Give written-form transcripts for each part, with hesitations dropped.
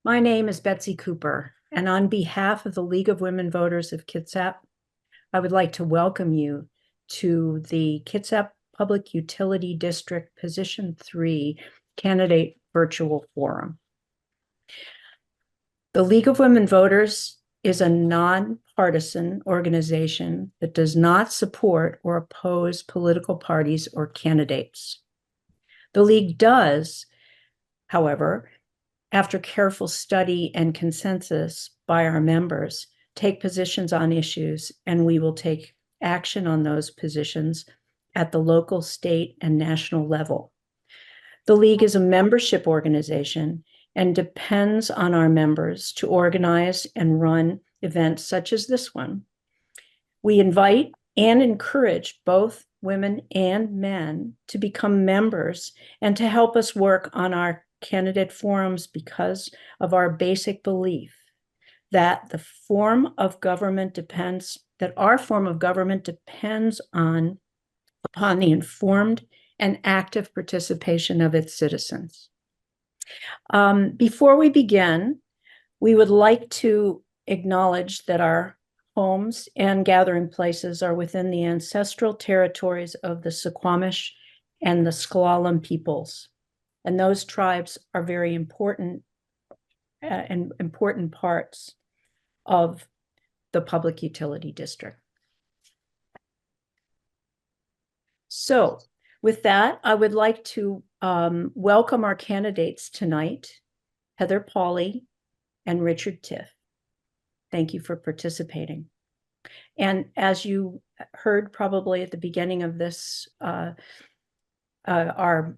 My name is Betsy Cooper, and on behalf of the League of Women Voters of Kitsap, I would like to welcome you to the Kitsap Public Utility District Position 3 Candidate Virtual Forum. The League of Women Voters is a nonpartisan organization that does not support or oppose political parties or candidates. The League does, however, after careful study and consensus by our members, take positions on issues, and we will take action on those positions at the local, state, and national level. The League is a membership organization and depends on our members to organize and run events such as this one. We invite and encourage both women and men to become members and to help us work on our candidate forums because of our basic belief that our form of government depends upon the informed and active participation of its citizens. Before we begin, we would like to acknowledge that our homes and gathering places are within the ancestral territories of the Suquamish and the S'Klallam peoples. And those tribes are very important and important parts of the Public Utility District. So with that, I would like to welcome our candidates tonight, Heather Pauley and Richard Tift. Thank you for participating. And as you heard probably at the beginning of this, our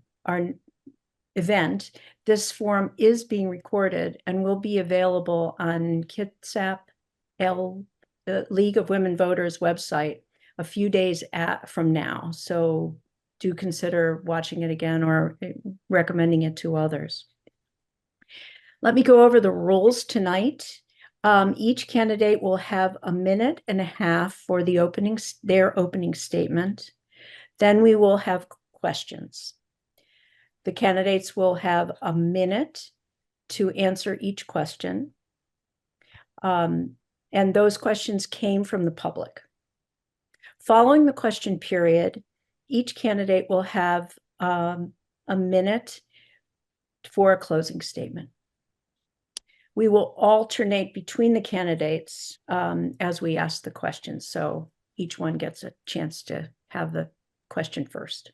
event, this forum is being recorded and will be available on Kitsap League of Women Voters website a few days from now. So do consider watching it again or recommending it to others. Let me go over the rules tonight. Each candidate will have a minute and a half for their opening statement. Then we will have questions. The candidates will have a minute to answer each question. And those questions came from the public. Following the question period, each candidate will have a minute for a closing statement. We will alternate between the candidates as we ask the questions. So each one gets a chance to have the question first.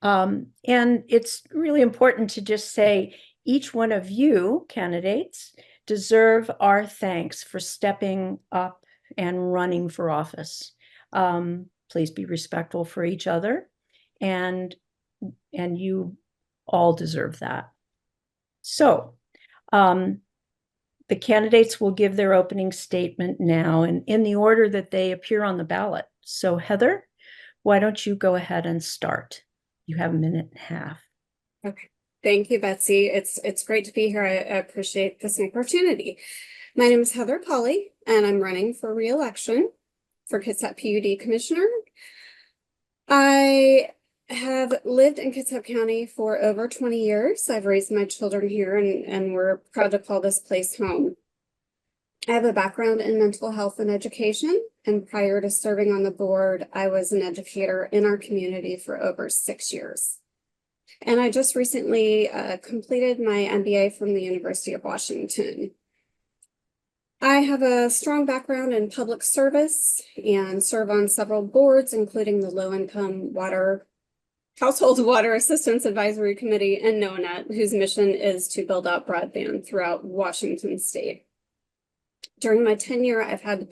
And it's really important to just say each one of you candidates deserve our thanks for stepping up and running for office. Please be respectful for each other, and you all deserve that. So the candidates will give their opening statement now and in the order that they appear on the ballot. So Heather, why don't you go ahead and start? You have a minute and a half. Okay. Thank you, Betsy. It's great to be here. I appreciate this opportunity. My name is Heather Pauley, and I'm running for re-election for Kitsap PUD Commissioner. I have lived in Kitsap County for over 20 years. I've raised my children here, and we're proud to call this place home. I have a background in mental health and education, and prior to serving on the board, I was an educator in our community for over 6 years. And I just recently completed my MBA from the University of Washington. I have a strong background in public service and serve on several boards, including the Low-Income Household Water Assistance Advisory Committee and NONET, whose mission is to build out broadband throughout Washington state. During my tenure, I've had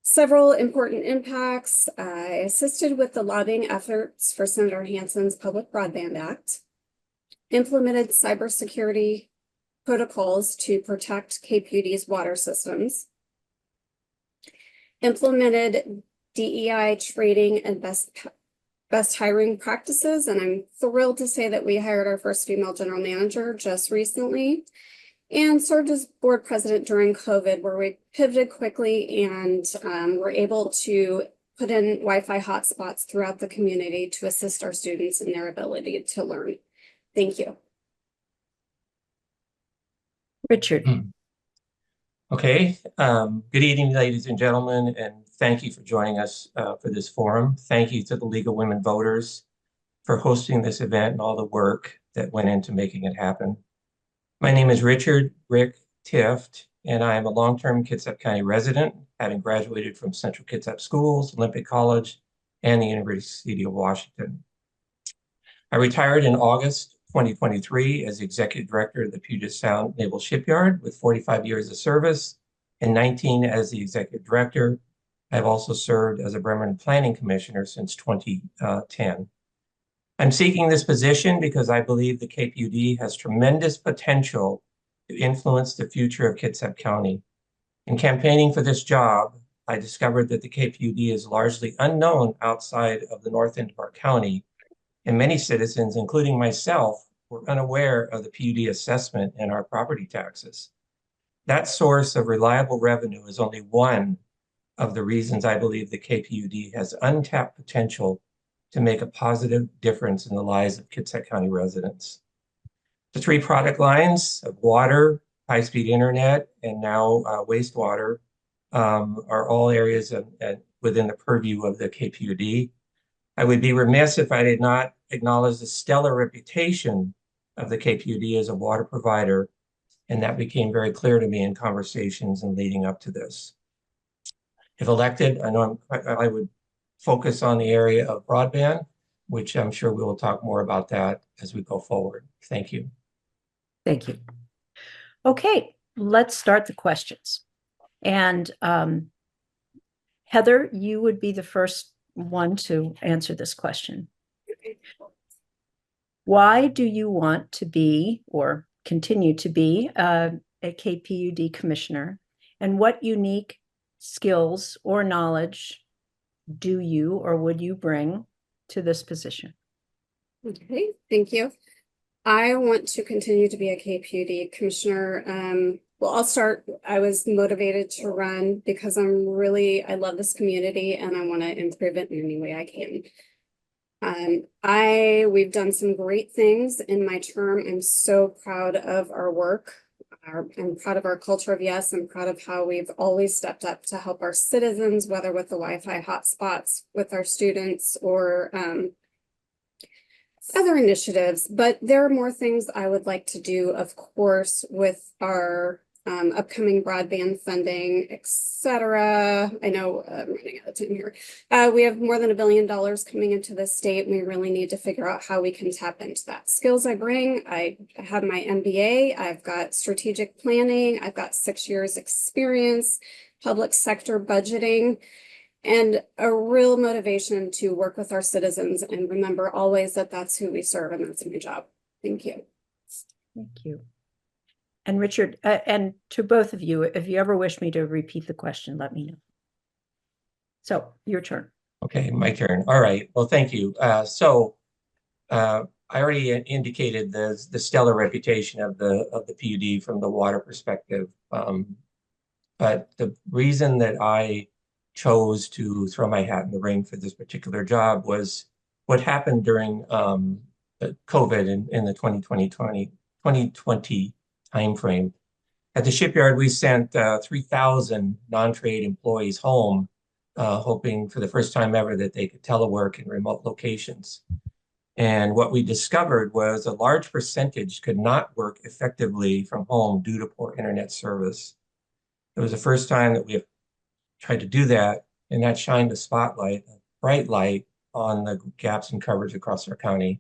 several important impacts. I assisted with the lobbying efforts for Senator Hansen's Public Broadband Act, implemented cybersecurity protocols to protect KPUD's water systems, implemented DEI training and best hiring practices, and I'm thrilled to say that we hired our first female general manager just recently, and served as board president during COVID, where we pivoted quickly and were able to put in Wi-Fi hotspots throughout the community to assist our students in their ability to learn. Thank you. Richard. Okay, good evening, ladies and gentlemen, and thank you for joining us for this forum. Thank you to the League of Women Voters for hosting this event and all the work that went into making it happen. My name is Richard Rick Tift, and I am a long-term Kitsap County resident, having graduated from Central Kitsap Schools, Olympic College, and the University of Washington. I retired in August 2023 as Executive Director of the Puget Sound Naval Shipyard with 45 years of service and 19 as the Executive Director. I've also served as a Bremen Planning Commissioner since 2010. I'm seeking this position because I believe the KPUD has tremendous potential to influence the future of Kitsap County. In campaigning for this job, I discovered that the KPUD is largely unknown outside of the north end of our county, and many citizens, including myself, were unaware of the PUD assessment and our property taxes. That source of reliable revenue is only one of the reasons I believe the KPUD has untapped potential to make a positive difference in the lives of Kitsap County residents. The three product lines of water, high-speed internet, and now wastewater are all areas within the purview of the KPUD. I would be remiss if I did not acknowledge the stellar reputation of the KPUD as a water provider, and that became very clear to me in conversations and leading up to this. If elected, I would focus on the area of broadband, which I'm sure we will talk more about that as we go forward. Thank you. Thank you. Okay, let's start the questions. And Heather, you would be the first one to answer this question. Why do you want to be or continue to be a KPUD commissioner? And what unique skills or knowledge do you or would you bring to this position? Okay, thank you. I want to continue to be a KPUD commissioner. Well, I'll start. I was motivated to run because I love this community and I want to improve it in any way I can. We've done some great things in my term. I'm so proud of our work. I'm proud of our culture of yes. I'm proud of how we've always stepped up to help our citizens, whether with the Wi-Fi hotspots with our students or other initiatives. But there are more things I would like to do, of course, with our upcoming broadband funding, etc. I know I'm running out of time here. We have more than $1 billion coming into the state. And we really need to figure out how we can tap into that. Skills I bring, I have my MBA, I've got strategic planning, I've got 6 years experience, public sector budgeting, and a real motivation to work with our citizens and remember always that that's who we serve and that's my job. Thank you. Thank you. And Richard, and to both of you, if you ever wish me to repeat the question, let me know. So your turn. Okay, my turn. All right. Well, thank you. I already indicated the stellar reputation of the PUD from the water perspective. But the reason that I chose to throw my hat in the ring for this particular job was what happened during COVID in the 2020 timeframe. At the shipyard, we sent 3,000 non-trade employees home, hoping for the first time ever that they could telework in remote locations. And what we discovered was a large percentage could not work effectively from home due to poor internet service. It was the first time that we have tried to do that, and that shined a spotlight, a bright light on the gaps in coverage across our county.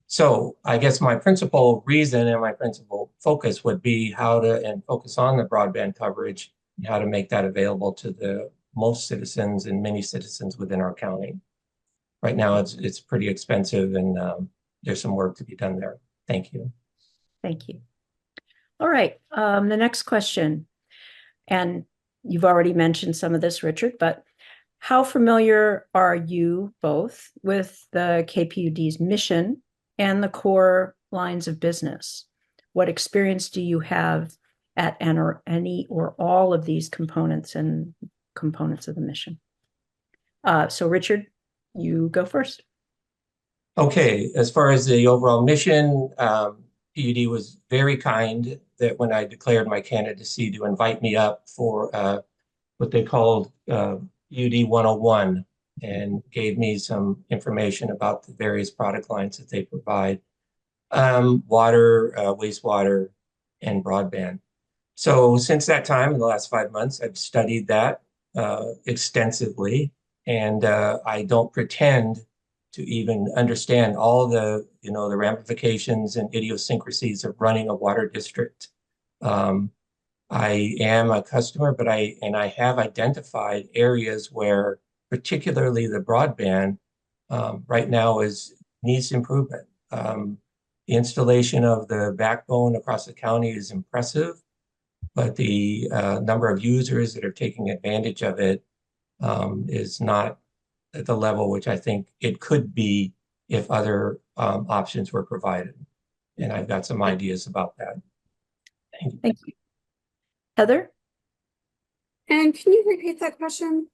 So I guess my principal reason and my principal focus would be how to focus on the broadband coverage and how to make that available to the most citizens and many citizens within our county. Right now, it's pretty expensive and there's some work to be done there. Thank you. Thank you. All right, the next question, and you've already mentioned some of this, Richard, but how familiar are you both with the KPUD's mission and the core lines of business? What experience do you have at any or all of these components and components of the mission? So Richard, you go first. Okay, as far as the overall mission, PUD was very kind that when I declared my candidacy to invite me up for what they called PUD 101 and gave me some information about the various product lines that they provide, water, wastewater, and broadband. So since that time, in the last 5 months, I've studied that extensively, and I don't pretend to even understand all the, the ramifications and idiosyncrasies of running a water district. I am a customer, but I have identified areas where particularly the broadband right now needs improvement. The installation of the backbone across the county is impressive, but the number of users that are taking advantage of it is not at the level which I think it could be if other options were provided. And I've got some ideas about that. Thank you. Thank you. Heather? And can you repeat that question?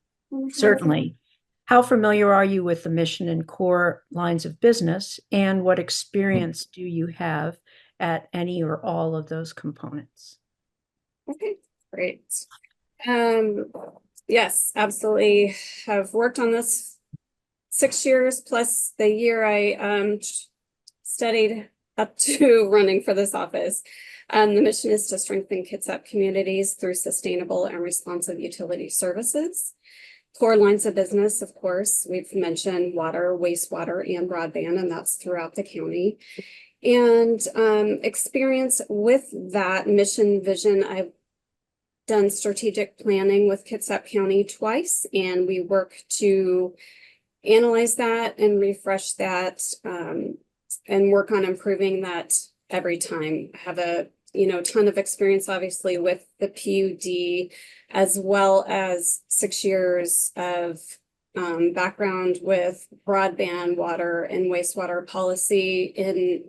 Certainly. How familiar are you with the mission and core lines of business, and what experience do you have at any or all of those components? Okay, great. Yes, absolutely. Have worked on this 6 years plus the year I studied up to running for this office. The mission is to strengthen Kitsap communities through sustainable and responsive utility services. Core lines of business, of course, we've mentioned water, wastewater, and broadband, and that's throughout the county. And experience with that mission vision, I've done strategic planning with Kitsap County twice, and we work to analyze that and refresh that and work on improving that every time. I have a ton of experience, obviously, with the PUD, as well as 6 years of background with broadband, water, and wastewater policy in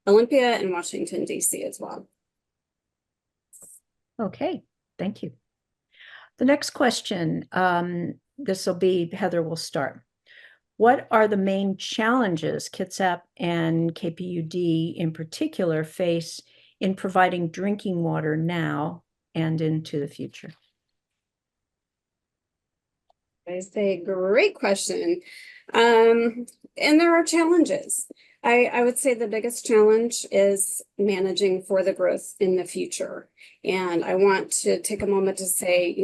Olympia and Washington, D.C. as well. Okay, thank you. The next question, this will be, Heather will start. What are the main challenges Kitsap and KPUD in particular face in providing drinking water now and into the future? I say, great question. And there are challenges. I would say the biggest challenge is managing for the growth in the future. And I want to take a moment to say,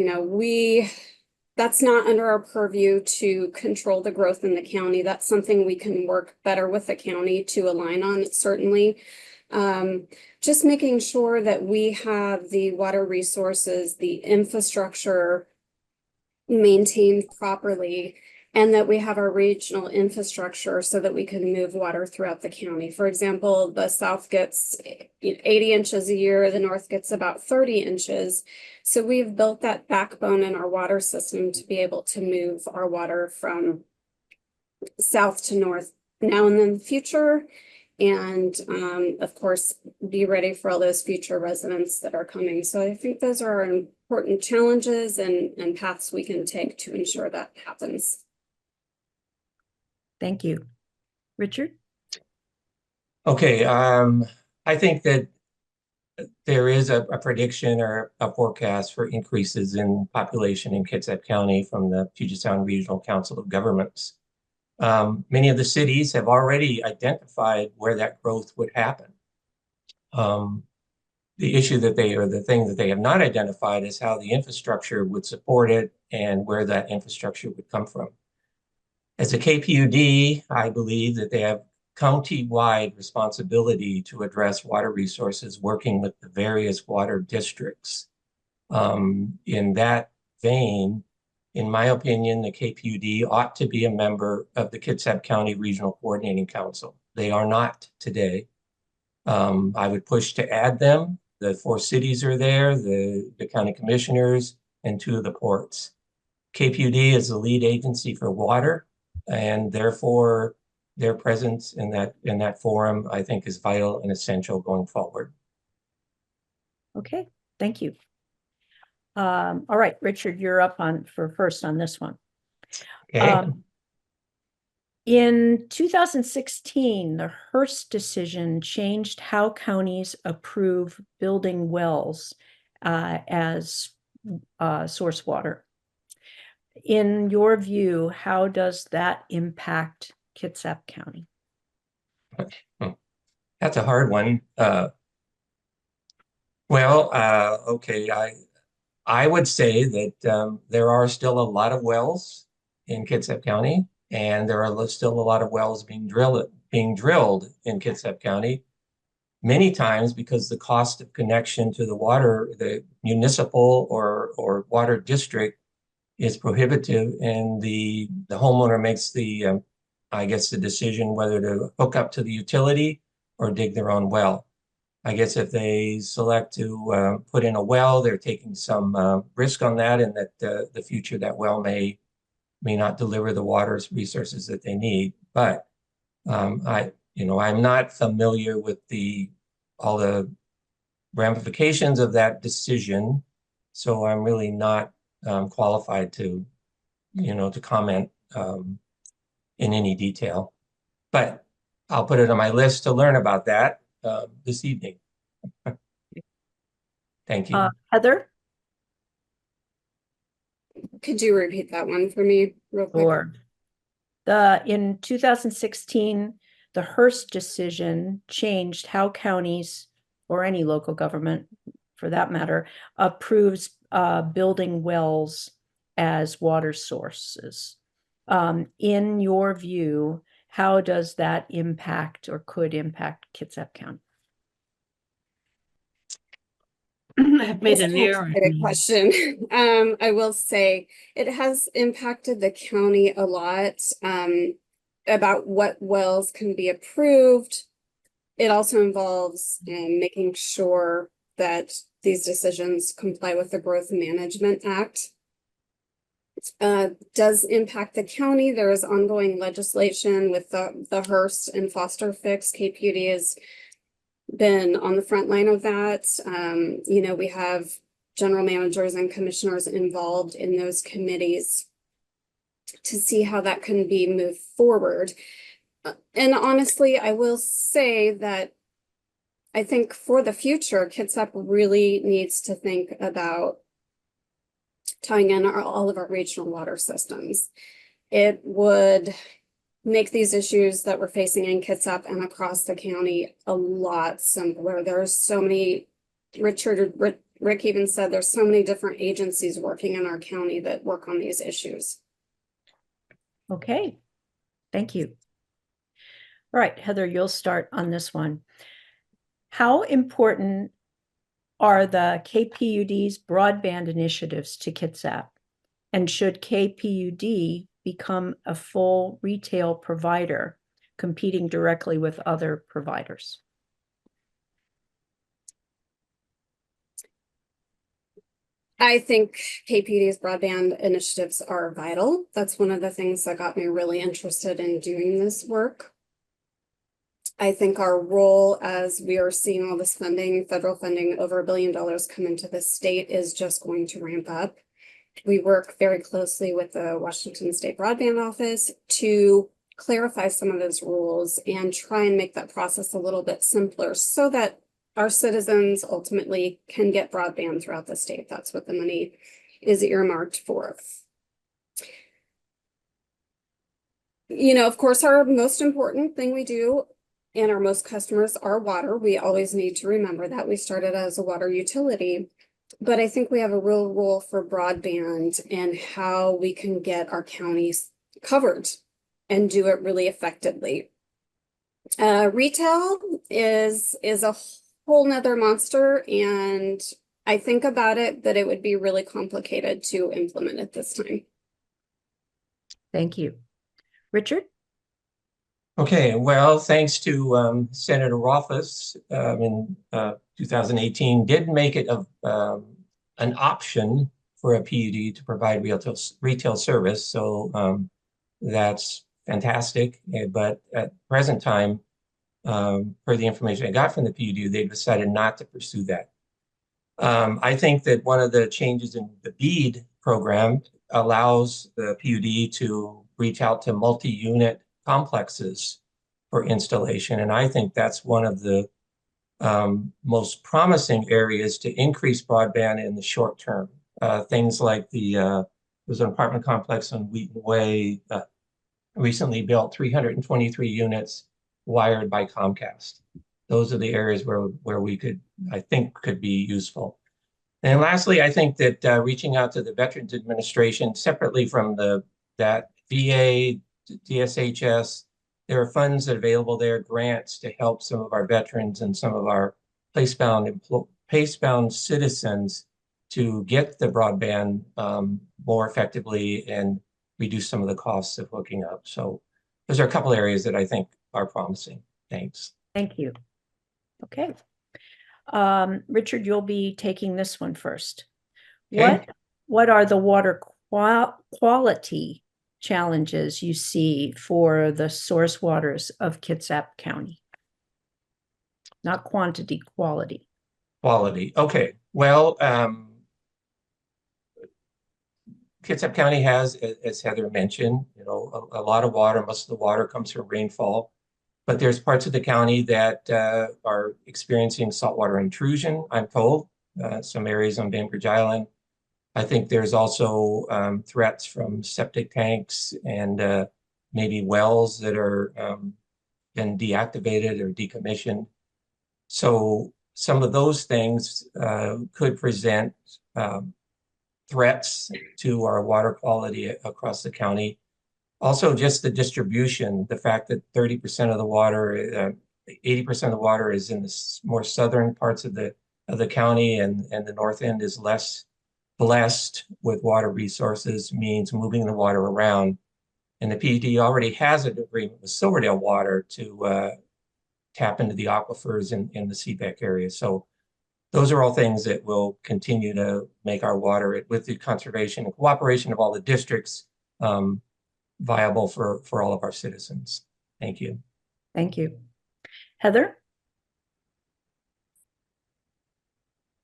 that's not under our purview to control the growth in the county. That's something we can work better with the county to align on, certainly. Just making sure that we have the water resources, the infrastructure maintained properly, and that we have our regional infrastructure so that we can move water throughout the county. For example, the south gets 80 inches a year, the north gets about 30 inches. So we've built that backbone in our water system to be able to move our water from south to north now and in the future. And of course, be ready for all those future residents that are coming. So I think those are important challenges and paths we can take to ensure that happens. Thank you. Richard? Okay, I think that there is a prediction or a forecast for increases in population in Kitsap County from the Puget Sound Regional Council of Governments. Many of the cities have already identified where that growth would happen. The issue that the thing that they have not identified is how the infrastructure would support it and where that infrastructure would come from. As a KPUD, I believe that they have county-wide responsibility to address water resources, working with the various water districts. In that vein, in my opinion, the KPUD ought to be a member of the Kitsap County Regional Coordinating Council. They are not today. I would push to add them. The 4 cities are there, the county commissioners, and 2 of the ports. KPUD is the lead agency for water, and therefore their presence in that forum, I think, is vital and essential going forward. Okay, thank you. All right, Richard, you're up for first on this one. Okay. In 2016, the Hearst decision changed how counties approve building wells as source water. In your view, how does that impact Kitsap County? That's a hard one. Okay, I would say that there are still a lot of wells in Kitsap County, and there are still a lot of wells being drilled in Kitsap County. Many times because the cost of connection to the water, the municipal or water district is prohibitive, and the homeowner makes I guess the decision whether to hook up to the utility or dig their own well. I guess if they select to put in a well, they're taking some risk on that, and that the future that well may not deliver the water resources that they need. But I'm not familiar with all the ramifications of that decision, so I'm really not qualified to comment in any detail. But I'll put it on my list to learn about that this evening. Thank you. Heather? Could you repeat that one for me real quick? Or in 2016, the Hearst decision changed how counties or any local government, for that matter, approves building wells as water sources. In your view, how does that impact or could impact Kitsap County? I've made That's an a error. complicated question. I will say it has impacted the county a lot about what wells can be approved. It also involves making sure that these decisions comply with the Growth Management Act. Does impact the county. There is ongoing legislation with the Hearst and Foster fix. KPUD has been on the front line of that. We have general managers and commissioners involved in those committees to see how that can be moved forward. And honestly, I will say that I think for the future, Kitsap really needs to think about tying in all of our regional water systems. It would make these issues that we're facing in Kitsap and across the county a lot simpler. There's so many, Rick even said there's so many different agencies working in our county that work on these issues. Okay, thank you. All right, Heather, you'll start on this one. How important are the KPUD's broadband initiatives to Kitsap? And should KPUD become a full retail provider, competing directly with other providers? I think KPUD's broadband initiatives are vital. That's one of the things that got me really interested in doing this work. I think our role as we are seeing all this funding, federal funding, over $1 billion come into the state is just going to ramp up. We work very closely with the Washington State Broadband Office to clarify some of those rules and try and make that process a little bit simpler so that our citizens ultimately can get broadband throughout the state. That's what the money is earmarked for. Of course, our most important thing we do and our most customers are water. We always need to remember that we started as a water utility. But I think we have a real role for broadband and how we can get our counties covered and do it really effectively. Retail is a whole nother monster, and I think about it that it would be really complicated to implement at this time. Thank you. Richard? Okay, well, thanks to Senator Rothfuss in 2018 did make it an option for a PUD to provide retail service. So that's fantastic. But at present time, per the information I got from the PUD, they decided not to pursue that. I think that one of the changes in the BEAD program allows the PUD to reach out to multi-unit complexes for installation. And I think that's one of the most promising areas to increase broadband in the short term. Things like there's an apartment complex on Wheaton Way, recently built 323 units wired by Comcast. Those are the areas where we could, I think, could be useful. And lastly, I think that reaching out to the Veterans Administration separately from that VA, DSHS, there are funds that are available there, grants to help some of our veterans and some of our place-bound citizens to get the broadband more effectively and reduce some of the costs of hooking up. So those are a couple areas that I think are promising. Thanks. Thank you. Okay. Richard, you'll be taking this one first. Okay. What are the water quality challenges you see for the source waters of Kitsap County? Not quantity, quality. Quality. Okay. Well, Kitsap County has, as Heather mentioned, a lot of water. Most of the water comes from rainfall, but there's parts of the county that are experiencing saltwater intrusion, I'm told, some areas on Bainbridge Island. I think there's also threats from septic tanks and maybe wells that are been deactivated or decommissioned. So some of those things could present threats to our water quality across the county. Also, just the distribution, the fact that 30% of the water, 80% of the water is in the more southern parts of the county, and the north end is less blessed with water resources, means moving the water around. And the PUD already has an agreement with Silverdale Water to tap into the aquifers in the Seebeck area. So those are all things that will continue to make our water, with the conservation and cooperation of all the districts, viable for all of our citizens. Thank you. Thank you. Heather?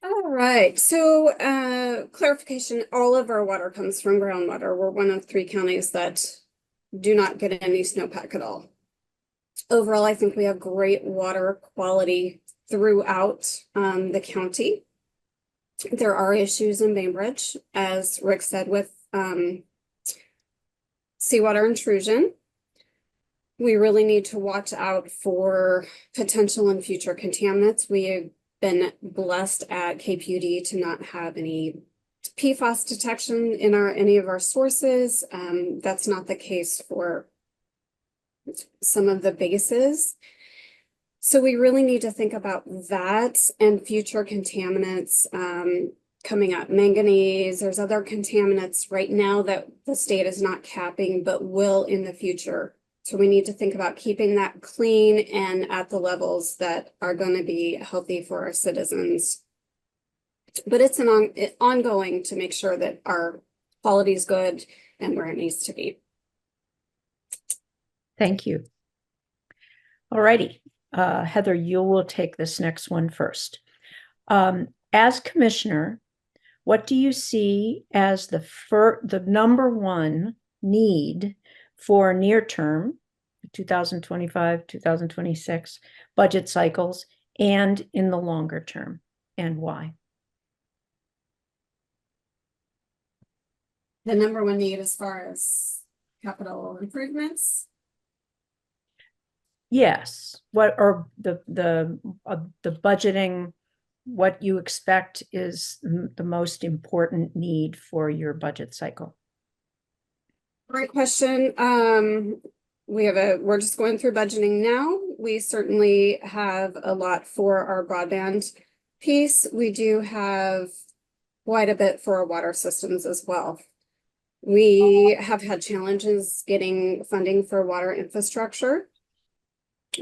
All right, so clarification, all of our water comes from groundwater. We're one of 3 counties that do not get any snowpack at all. Overall, I think we have great water quality throughout the county. There are issues in Bainbridge, as Rick said, with seawater intrusion. We really need to watch out for potential and future contaminants. We have been blessed at KPUD to not have any PFAS detection in any of our sources. That's not the case for some of the bases. So we really need to think about that and future contaminants coming up. Manganese, there's other contaminants right now that the state is not capping, but will in the future. So we need to think about keeping that clean and at the levels that are going to be healthy for our citizens. But it's an ongoing to make sure that our quality is good and where it needs to be. Thank you. All righty. Heather, you will take this next one first. As commissioner, what do you see as the number one need for near term, 2025, 2026 budget cycles, and in the longer term, and why? The number one need as far as capital improvements? Yes. What are the budgeting, what you expect is the most important need for your budget cycle? Great question. We're just going through budgeting now. We certainly have a lot for our broadband piece. We do have quite a bit for our water systems as well. We have had challenges getting funding for water infrastructure.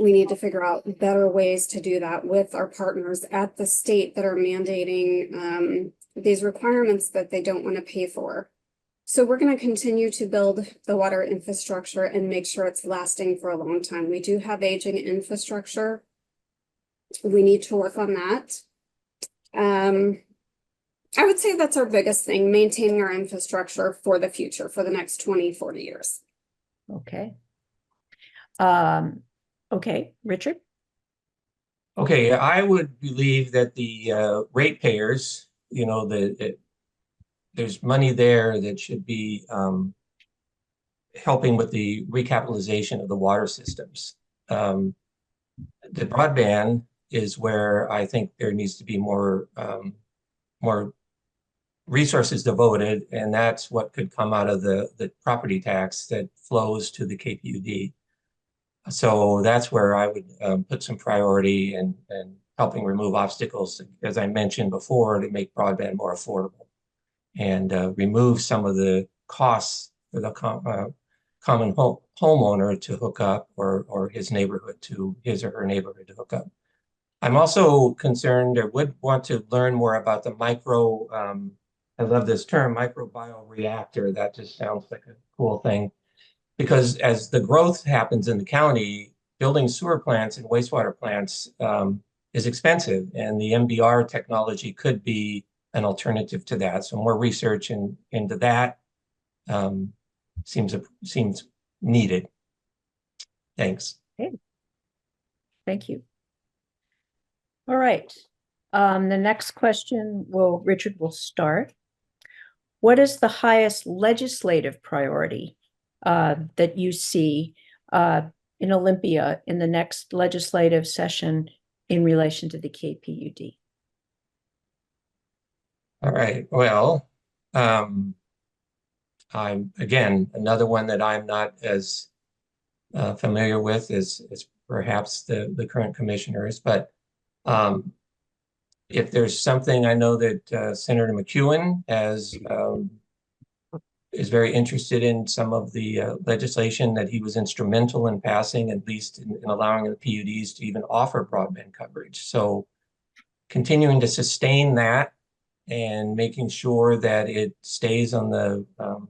We need to figure out better ways to do that with our partners at the state that are mandating these requirements that they don't want to pay for. So we're going to continue to build the water infrastructure and make sure it's lasting for a long time. We do have aging infrastructure. We need to work on that. I would say that's our biggest thing, maintaining our infrastructure for the future, for the next 20, 40 years. Okay. Okay, Richard? Okay, I would believe that the ratepayers, there's money there that should be helping with the recapitalization of the water systems. The broadband is where I think there needs to be more resources devoted, and that's what could come out of the property tax that flows to the KPUD. So that's where I would put some priority and helping remove obstacles, as I mentioned before, to make broadband more affordable and remove some of the costs for the common homeowner to hook up or his or her neighborhood to hook up. I'm also concerned or would want to learn more about the I love this term, microbioreactor. That just sounds like a cool thing. Because as the growth happens in the county, building sewer plants and wastewater plants is expensive, and the MBR technology could be an alternative to that. So more research into that seems needed. Thanks. Okay. Thank you. All right. The next question, Richard will start. What is the highest legislative priority that you see in Olympia in the next legislative session in relation to the KPUD? All right. Well, again, another one that I'm not as familiar with is perhaps the current commissioners, but if there's something, I know that Senator McEwen is very interested in some of the legislation that he was instrumental in passing, at least in allowing the PUDs to even offer broadband coverage. So continuing to sustain that and making sure that it stays on the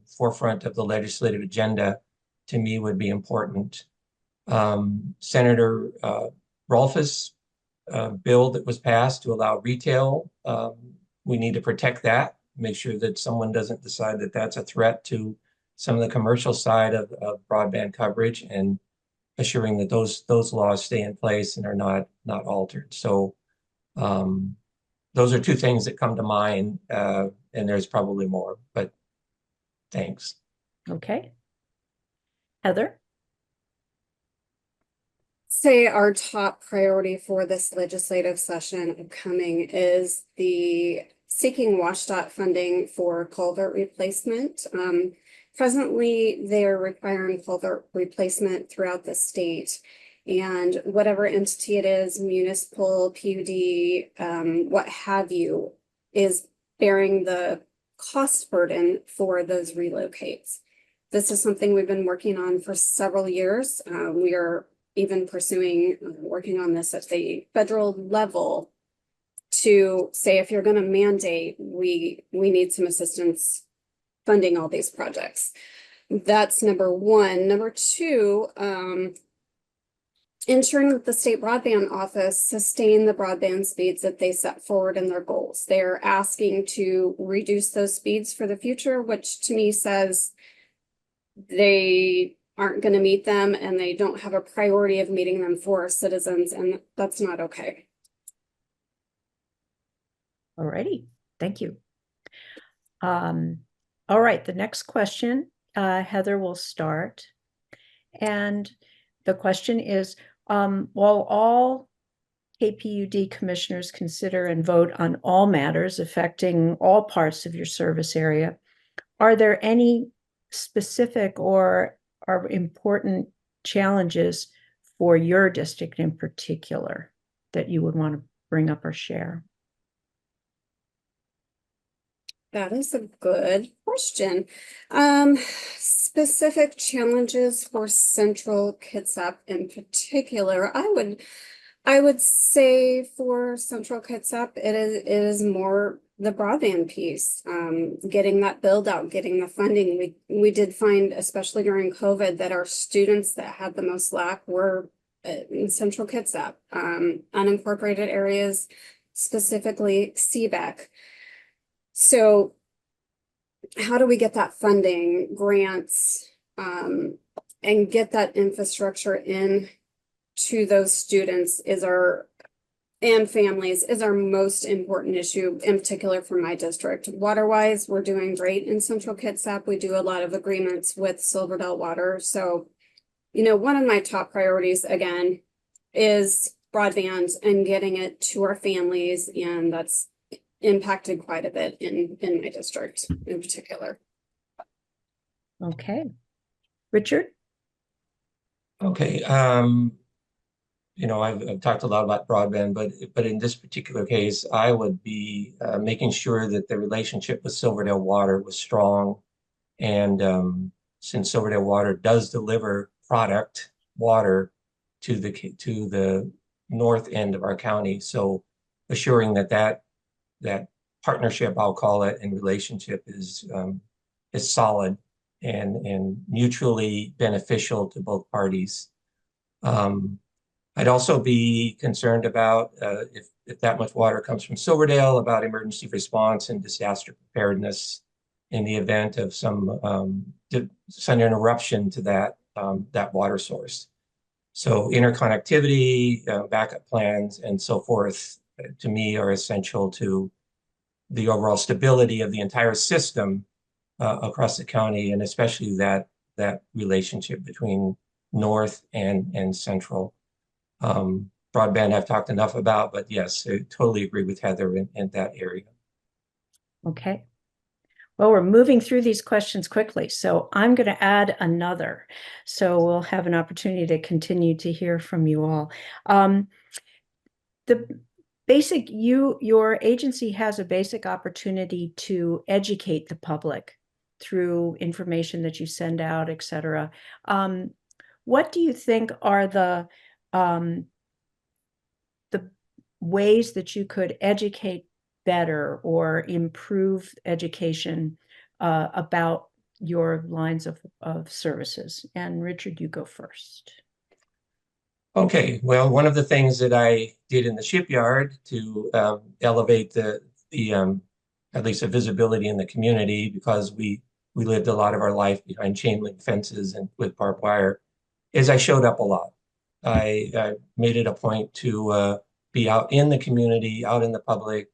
forefront of the legislative agenda, to me, would be important. Senator Rolfe's bill that was passed to allow retail, we need to protect that, make sure that someone doesn't decide that that's a threat to some of the commercial side of broadband coverage, and assuring that those laws stay in place and are not altered. So those are two things that come to mind, and there's probably more, but thanks. Okay. Heather? Say our top priority for this legislative session upcoming is the seeking WSDOT funding for culvert replacement. Presently, they're requiring culvert replacement throughout the state, and whatever entity it is, municipal, PUD, what have you, is bearing the cost burden for those relocates. This is something we've been working on for several years. We are even pursuing working on this at the federal level to say, if you're going to mandate, we need some assistance funding all these projects. That's number one. Number two, ensuring that the state broadband office sustain the broadband speeds that they set forward in their goals. They're asking to reduce those speeds for the future, which to me says they aren't going to meet them and they don't have a priority of meeting them for our citizens, and that's not okay. All righty, thank you. All right, the next question, Heather will start. And the question is, while all KPUD commissioners consider and vote on all matters affecting all parts of your service area, are there any specific or are important challenges for your district in particular that you would want to bring up or share? That is a good question. Specific challenges for Central Kitsap in particular, I would say for Central Kitsap, it is more the broadband piece, getting that build out, getting the funding. We did find, especially during COVID, that our students that had the most lack were in Central Kitsap, unincorporated areas, specifically CBEC. So how do we get that funding, grants, get that infrastructure in to those students and families is our most important issue, in particular for my district. Water-wise, we're doing great in Central Kitsap. We do a lot of agreements with Silverdale Water. So, one of my top priorities, again, is broadband and getting it to our families. And that's impacted quite a bit in my district in particular. Okay. Richard? Okay, I've talked a lot about broadband, but in this particular case, I would be making sure that the relationship with Silverdale Water was strong. And since Silverdale Water does deliver product water to the north end of our county, so assuring that partnership, I'll call it, and relationship is solid and mutually beneficial to both parties. I'd also be concerned about if that much water comes from Silverdale, about emergency response and disaster preparedness in the event of some interruption to that water source. So interconnectivity, backup plans, and so forth, to me, are essential to the overall stability of the entire system across the county, and especially that relationship between North and Central. Broadband I've talked enough about, but yes, I totally agree with Heather in that area. Okay. Well, we're moving through these questions quickly, so I'm going to add another. So we'll have an opportunity to continue to hear from you all. Your agency has a basic opportunity to educate the public through information that you send out, et cetera. What do you think are the ways that you could educate better or improve education about your lines of services? And Richard, you go first. Okay, well, one of the things that I did in the shipyard to elevate the at least the visibility in the community, because we lived a lot of our life behind chain link fences and with barbed wire, is I showed up a lot. I made it a point to be out in the community, out in the public,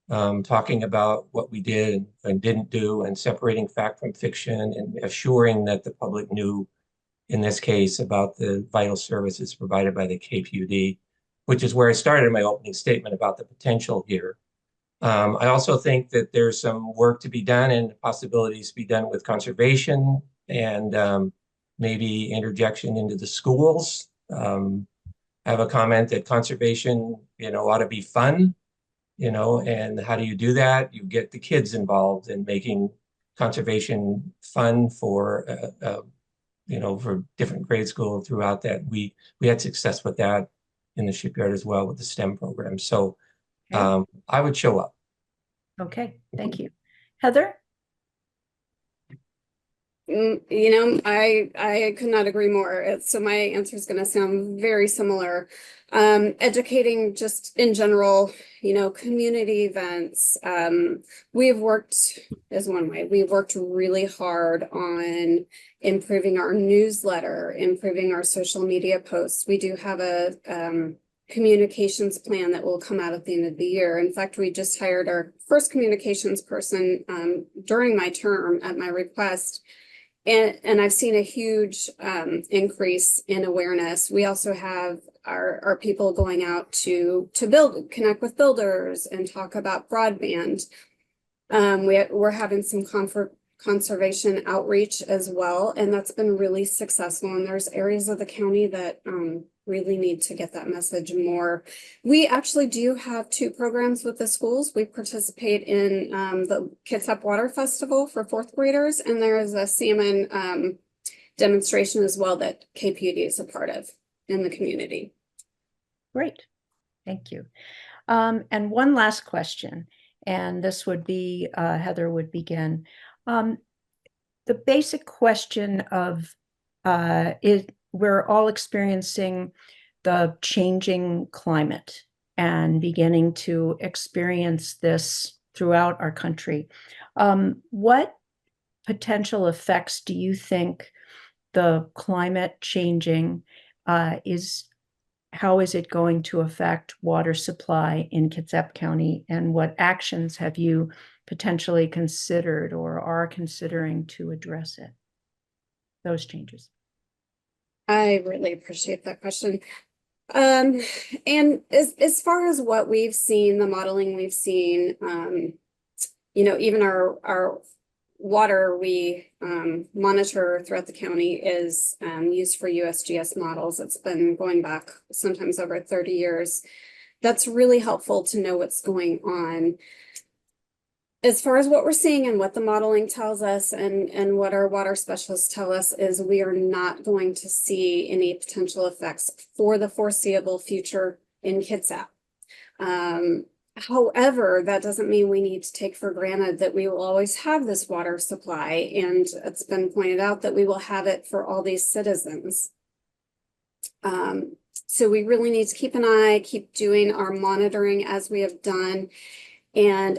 talking about what we did and didn't do, and separating fact from fiction, and assuring that the public knew, in this case, about the vital services provided by the KPUD, which is where I started my opening statement about the potential here. I also think that there's some work to be done and possibilities to be done with conservation and maybe interjection into the schools. I have a comment that conservation, ought to be fun, and how do you do that? You get the kids involved in making conservation fun for different grade school throughout that. We had success with that in the shipyard as well with the STEM program. So I would show up. Okay, thank you. Heather? I could not agree more. So my answer is going to sound very similar. Educating just in general, community events. We've worked as one way. We've worked really hard on improving our newsletter, improving our social media posts. We do have a communications plan that will come out at the end of the year. In fact, we just hired our first communications person during my term at my request. And I've seen a huge increase in awareness. We also have our people going out to connect with builders and talk about broadband. We're having some conservation outreach as well, and that's been really successful. And there's areas of the county that really need to get that message more. We actually do have 2 programs with the schools. We participate in the Kitsap Water Festival for 4th graders, and there is a salmon demonstration as well that KPUD is a part of in the community. Great, thank you. And one last question, and this would be, Heather would begin. The basic question of we're all experiencing the changing climate and beginning to experience this throughout our country. What potential effects do you think the climate changing, how is it going to affect water supply in Kitsap County, and what actions have you potentially considered or are considering to address it? Those changes. I really appreciate that question. And as far as what we've seen, the modeling we've seen, even our water we monitor throughout the county is used for USGS models. It's been going back sometimes over 30 years. That's really helpful to know what's going on. As far as what we're seeing and what the modeling tells us and what our water specialists tell us is we are not going to see any potential effects for the foreseeable future in Kitsap. However, that doesn't mean we need to take for granted that we will always have this water supply, and it's been pointed out that we will have it for all these citizens. So we really need to keep an eye, keep doing our monitoring as we have done, and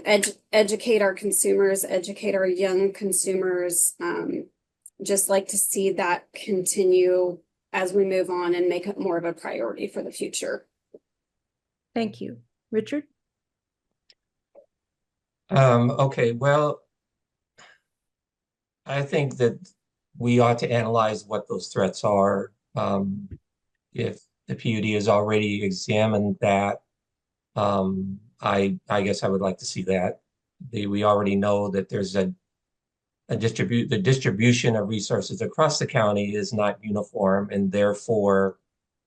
educate our consumers, educate our young consumers. Just like to see that continue as we move on and make it more of a priority for the future. Thank you. Richard? Okay, well, I think that we ought to analyze what those threats are. If the PUD has already examined that, I guess I would like to see that. We already know that there's the distribution of resources across the county is not uniform, and therefore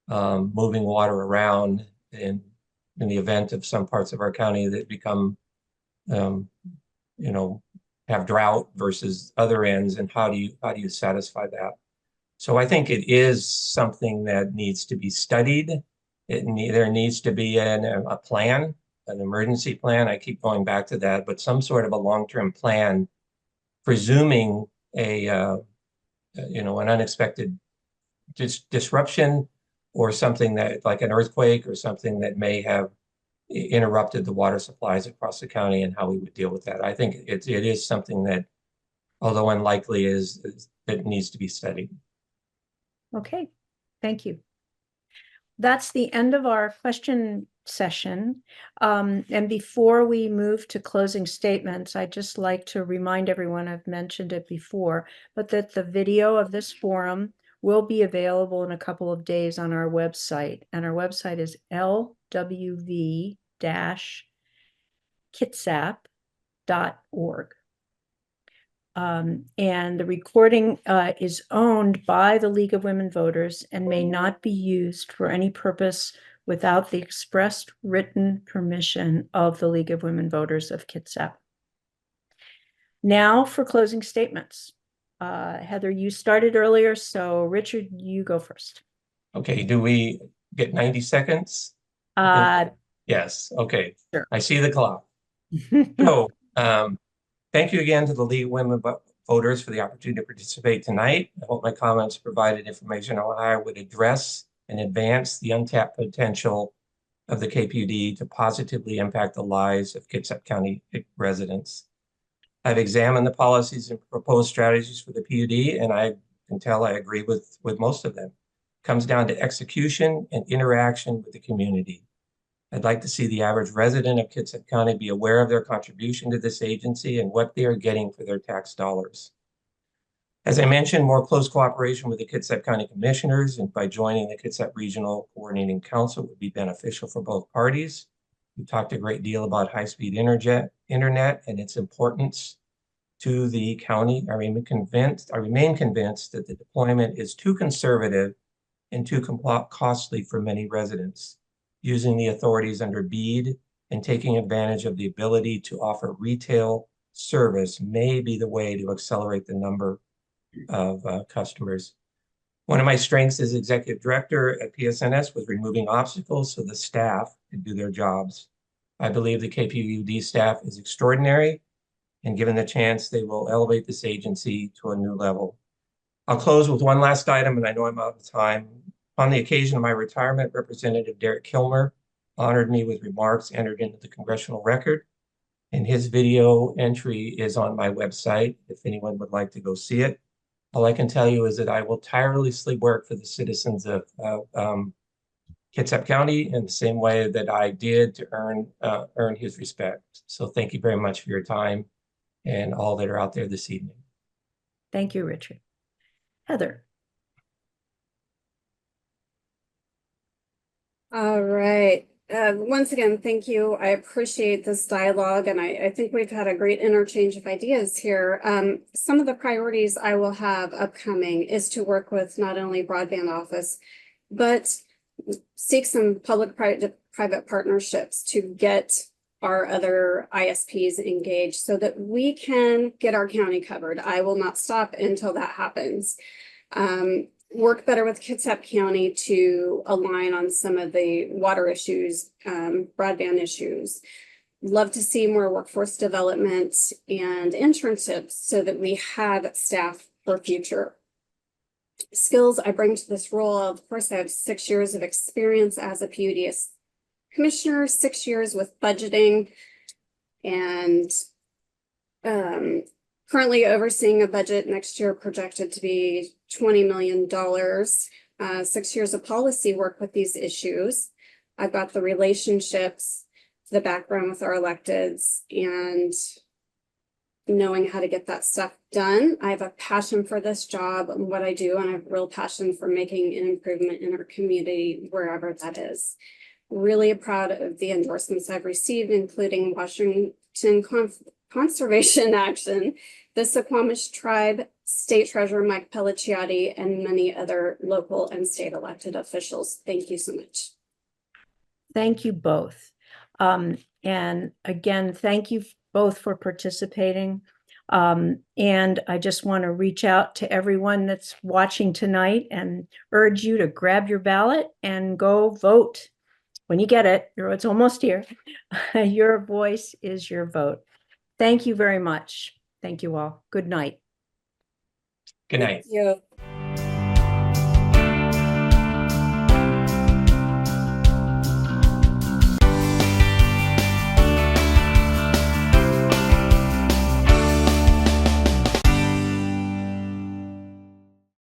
moving water around in the event of some parts of our county that become have drought versus other ends, and how do you satisfy that? So I think it is something that needs to be studied. There needs to be a plan, an emergency plan. I keep going back to that, but some sort of a long-term plan, presuming an unexpected disruption or something that, like an earthquake or something that may have interrupted the water supplies across the county, and how we would deal with that. I think it is something that, although unlikely, it needs to be studied. Okay, thank you. That's the end of our question session. And before we move to closing statements, I'd just like to remind everyone, I've mentioned it before, but that the video of this forum will be available in a couple of days on our website. And our website is lwv-kitsap.org. And the recording is owned by the League of Women Voters and may not be used for any purpose without the expressed written permission of the League of Women Voters of Kitsap. Now for closing statements. Heather, you started earlier, so Richard, you go first. Okay, do we get 90 seconds? Yes, okay. Sure. I see the clock. So, thank you again to the League of Women Voters for the opportunity to participate tonight. I hope my comments provided information on how I would address and advance the untapped potential of the KPUD to positively impact the lives of Kitsap County residents. I've examined the policies and proposed strategies for the PUD, and I can tell I agree with most of them. It comes down to execution and interaction with the community. I'd like to see the average resident of Kitsap County be aware of their contribution to this agency and what they are getting for their tax dollars. As I mentioned, more close cooperation with the Kitsap County Commissioners and by joining the Kitsap Regional Coordinating Council would be beneficial for both parties. We talked a great deal about high-speed internet and its importance to the county. I remain convinced that the deployment is too conservative and too costly for many residents. Using the authorities under BEAD and taking advantage of the ability to offer retail service may be the way to accelerate the number of customers. One of my strengths as executive director at PSNS was removing obstacles so the staff could do their jobs. I believe the KPUD staff is extraordinary, and given the chance, they will elevate this agency to a new level. I'll close with one last item, and I know I'm out of time. On the occasion of my retirement, Representative Derek Kilmer honored me with remarks entered into the congressional record, and his video entry is on my website if anyone would like to go see it. All I can tell you is that I will tirelessly work for the citizens of Kitsap County in the same way that I did to earn his respect. So thank you very much for your time and all that are out there this evening. Thank you, Richard. Heather. All right. Once again, thank you. I appreciate this dialogue, and I think we've had a great interchange of ideas here. Some of the priorities I will have upcoming is to work with not only broadband office, but seek some public-private partnerships to get our other ISPs engaged so that we can get our county covered. I will not stop until that happens. Work better with Kitsap County to align on some of the water issues, broadband issues. Love to see more workforce development and internships so that we have staff for future skills I bring to this role. Of course, I have 6 years of experience as a PUD commissioner, 6 years with budgeting, and currently overseeing a budget next year projected to be $20 million. 6 years of policy work with these issues. I've got the relationships, the background with our electeds, and knowing how to get that stuff done. I have a passion for this job and what I do, and I have real passion for making an improvement in our community, wherever that is. Really proud of the endorsements I've received, including Washington Conservation Action, the Suquamish Tribe, State Treasurer Mike Pelliciotti, and many other local and state elected officials. Thank you so much. Thank you both. And again, thank you both for participating. And I just want to reach out to everyone that's watching tonight and urge you to grab your ballot and go vote. When you get it, it's almost here. Your voice is your vote. Thank you very much. Thank you all. Good night. Good night. Thank you.